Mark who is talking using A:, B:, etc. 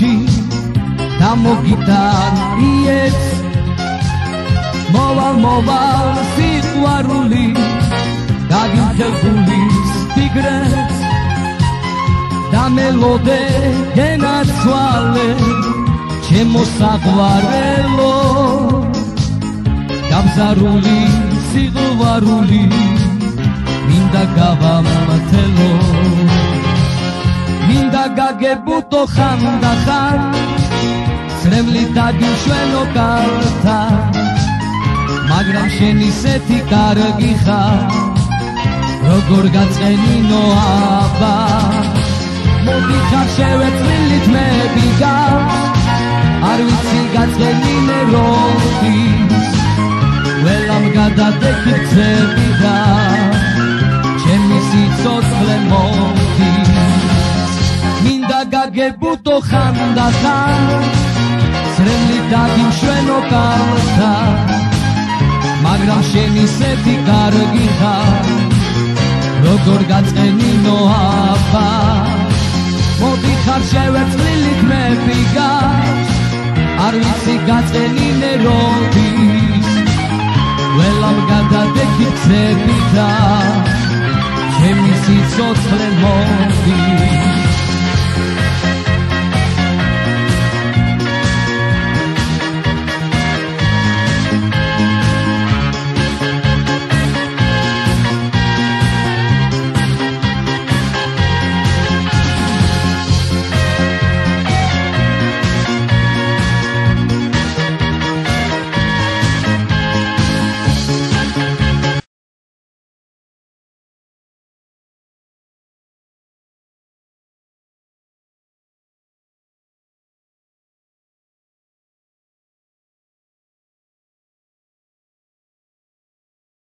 A: გულში და მოგიტანიეთ მოვალ სიყვარული გაგიმხელგულის ფიგრებს და მელოდე გენაცვალე ჩემო საყვარელო გამზარული სიყვარული მინდა გავამართელო მინდა გაგებუტო ხანდახან ცრემლი დაგიშვენო კართან მაგრამ შენ ისეთი კარგი ხარ როგორ გაწყენინო აბა მოდი ხარ შევეწრილით მე ბიგავს არ ვიცი გაწყენინე რომის ველამ გადადექი გზები და ჩემი სიცოცხლე მოდის მინდა გაგებუტო ხანდახან ცრემლი დაგიშვენო კართან მაგრამ შენ ისეთი კარგი ხარ როგორ გაწყენინო აბა მოდი ხარ შევეწრილით მე ბიგავს არ ვიცი გაწყენინე რომის ველამ გადადექი გზები და ჩემი სიცოცხლე